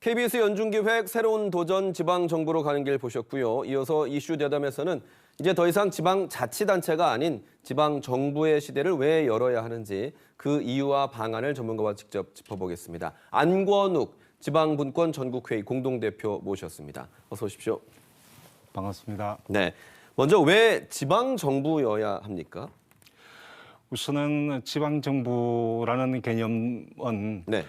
KBS 연중기획 새로운 도전 지방정부로 가는 길 보셨고요. 이어서 이슈 대담에서는 이제 더 이상 지방자치단체가 아닌 지방정부의 시대를 왜 열어야 하는지 그 이유와 방안을 전문가와 직접 짚어보겠습니다. 안권욱 지방분권 전국회의 공동대표 모셨습니다. 어서 오십시오. 반갑습니다. 네, 먼저 왜 지방정부여야 합니까? 우선은 지방정부라는 개념은 네.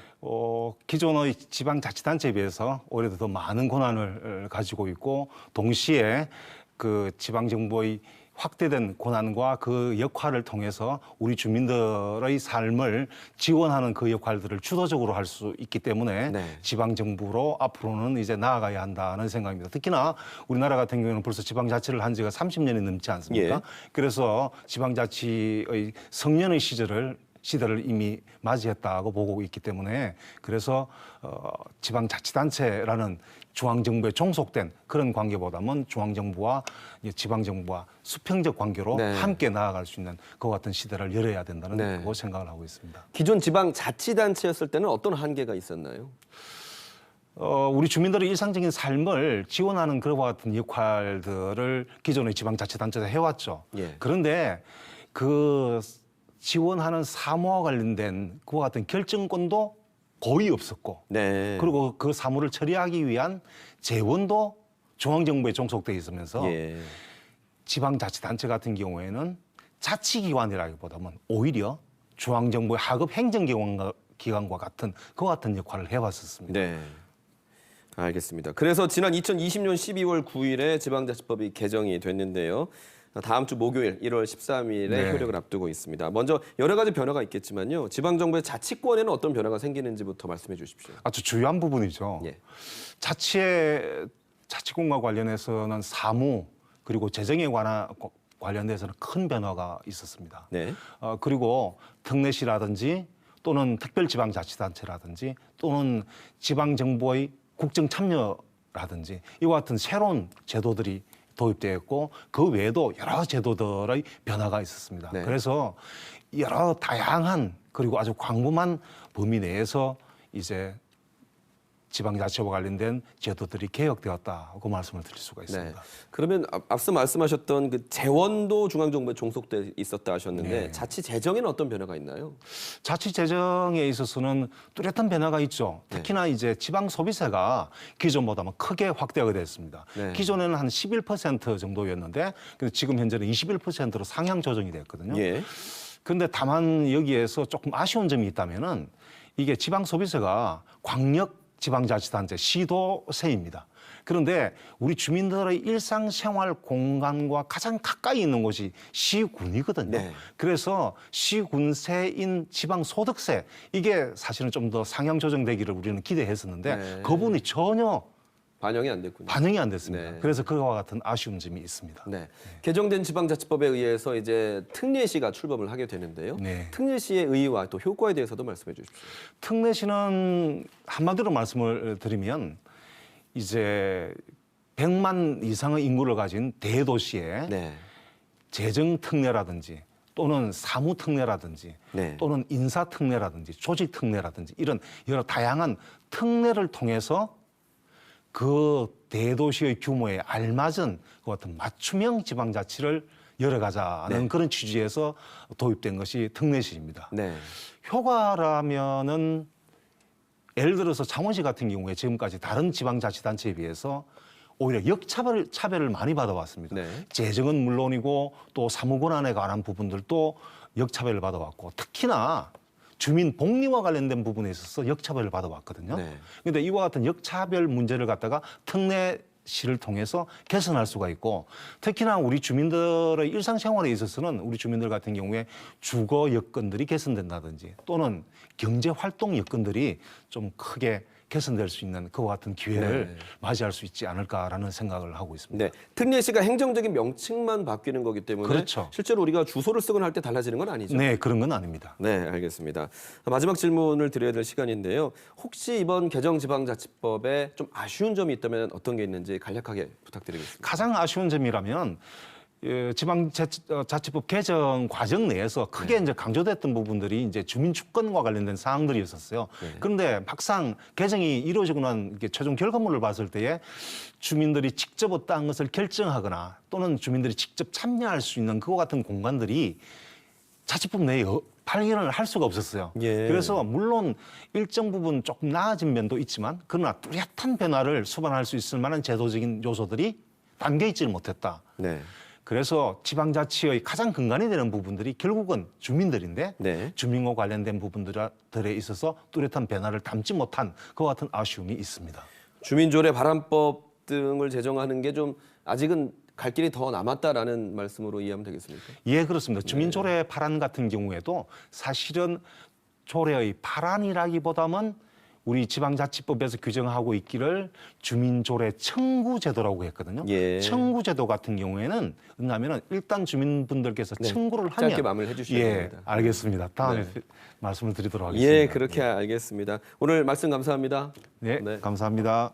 기존의 지방자치단체에 비해서 오히려 더 많은 권한을 가지고 있고 동시에 그 지방정부의 확대된 권한과 그 역할을 통해서 우리 주민들의 삶을 지원하는 그 역할들을 주도적으로 할 수 있기 때문에 네. 지방정부로 앞으로는 이제 나아가야 한다는 생각입니다. 특히나 우리나라 같은 경우는 벌써 지방자치를 한 지가 30년이 넘지 않습니까? 예. 그래서 지방자치의 성년의 시대를 이미 맞이했다고 보고 있기 때문에 그래서 지방자치단체라는 중앙정부에 종속된 그런 관계보다는 중앙정부와 지방정부와 수평적 관계로 네. 함께 나아갈 수 있는 그와 같은 시대를 열어야 된다는 네. 그거 생각을 하고 있습니다. 기존 지방자치단체였을 때는 어떤 한계가 있었나요? 우리 주민들의 일상적인 삶을 지원하는 그와 같은 역할들을 기존의 지방자치단체에서 해왔죠. 예. 그런데 그 지원하는 사무와 관련된 그와 같은 결정권도 거의 없었고 네. 그리고 그 사무를 처리하기 위한 재원도 중앙정부에 종속돼 있으면서 예. 지방자치단체 같은 경우에는 자치기관이라기보다는 오히려 중앙정부의 하급 행정기관과 같은 그와 같은 역할을 해왔었습니다. 네. 알겠습니다. 그래서 지난 2020년 12월 9일에 지방자치법이 개정이 됐는데요. 다음 주 목요일 1월 13일에 네. 효력을 앞두고 있습니다. 먼저 여러 가지 변화가 있겠지만요. 지방정부의 자치권에는 어떤 변화가 생기는지부터 말씀해 주십시오. 아주 중요한 부분이죠. 예. 자치권과 관련해서는 사무 그리고 재정에 관련돼서는 큰 변화가 있었습니다. 네. 그리고 특례시라든지 또는 특별지방자치단체라든지 또는 지방정부의 국정참여라든지 이와 같은 새로운 제도들이 도입되었고 그 외에도 여러 제도들의 변화가 있었습니다. 네. 그래서 여러 다양한 그리고 아주 광범한 범위 내에서 이제 지방자치와 관련된 제도들이 개혁되었다고 말씀을 드릴 수가 있습니다. 네. 그러면 앞서 말씀하셨던 그 재원도 중앙정부에 종속돼 있었다 하셨는데 네. 자치 재정에는 어떤 변화가 있나요? 자치 재정에 있어서는 뚜렷한 변화가 있죠. 특히나 이제 지방 소비세가 기존보다는 크게 확대가 됐습니다. 네. 기존에는 한 11% 정도였는데 지금 현재는 21%로 상향 조정이 됐거든요. 예. 그런데 다만 여기에서 조금 아쉬운 점이 있다면은 이게 지방 소비세가 광역 지방자치단체 시도세입니다. 그런데 우리 주민들의 일상생활 공간과 가장 가까이 있는 곳이 시군이거든요. 네. 그래서 시군세인 지방소득세 이게 사실은 좀 더 상향 조정되기를 우리는 기대했었는데 네. 그 부분이 전혀 반영이 안 됐군요. 반영이 안 됐습니다. 네. 그래서 그와 같은 아쉬운 점이 있습니다. 네. 개정된 지방자치법에 의해서 이제 특례시가 출범을 하게 되는데요. 네. 특례시의 의의와 또 효과에 대해서도 말씀해 주십시오. 특례시는 한마디로 말씀을 드리면 이제 100만 이상의 인구를 가진 대도시에 네. 재정 특례라든지 또는 사무 특례라든지 네. 또는 인사 특례라든지 조직 특례라든지 이런 여러 다양한 특례를 통해서 그 대도시의 규모에 알맞은 그 같은 맞춤형 지방자치를 열어가자는 네. 그런 취지에서 도입된 것이 특례시입니다. 네. 효과라면은 예를 들어서 창원시 같은 경우에 지금까지 다른 지방자치단체에 비해서 오히려 차별을 많이 받아왔습니다. 네. 재정은 물론이고 또 사무권한에 관한 부분들도 역차별을 받아왔고 특히나 주민 복리와 관련된 부분에 있어서 역차별을 받아왔거든요. 네. 그런데 이와 같은 역차별 문제를 갖다가 특례시를 통해서 개선할 수가 있고 특히나 우리 주민들의 일상생활에 있어서는 우리 주민들 같은 경우에 주거 여건들이 개선된다든지 또는 경제활동 여건들이 좀 크게 개선될 수 있는 그와 같은 기회를 네. 맞이할 수 있지 않을까라는 생각을 하고 있습니다. 네. 특례시가 행정적인 명칭만 바뀌는 거기 때문에 그렇죠. 실제로 우리가 주소를 쓰거나 할 때 달라지는 건 아니죠. 네, 그런 건 아닙니다. 네, 알겠습니다. 마지막 질문을 드려야 될 시간인데요. 혹시 이번 개정 지방자치법에 좀 아쉬운 점이 있다면 어떤 게 있는지 간략하게 부탁드리겠습니다. 가장 아쉬운 점이라면 지방자치법 개정 과정 내에서 크게 이제 강조됐던 부분들이 이제 주민 주권과 관련된 사항들이었었어요. 그런데 막상 개정이 이루어지고 난 이렇게 최종 결과물을 봤을 때에 주민들이 직접 어떠한 것을 결정하거나 또는 주민들이 직접 참여할 수 있는 그와 같은 공간들이 자치법 내에 발견을 할 수가 없었어요. 예. 그래서 물론 일정 부분 조금 나아진 면도 있지만 그러나 뚜렷한 변화를 수반할 수 있을 만한 제도적인 요소들이 담겨 있지를 못했다. 네. 그래서 지방자치의 가장 근간이 되는 부분들이 결국은 주민들인데 네. 주민과 관련된 부분들에 있어서 뚜렷한 변화를 담지 못한 그와 같은 아쉬움이 있습니다. 주민조례 발안법 등을 제정하는 게 좀 아직은 갈 길이 더 남았다라는 말씀으로 이해하면 되겠습니까? 예, 그렇습니다. 주민조례 발안 같은 경우에도 사실은 조례의 발안이라기보다는 우리 지방자치법에서 규정하고 있기를 주민조례 청구제도라고 했거든요. 예. 청구제도 같은 경우에는 뭐냐면은 일단 주민분들께서 네. 청구를 하면 짧게 마무리해 주셔야 예, 됩니다. 알겠습니다. 다음에 네. 말씀을 드리도록 하겠습니다. 예, 그렇게 알겠습니다. 오늘 말씀 감사합니다. 네, 네. 감사합니다.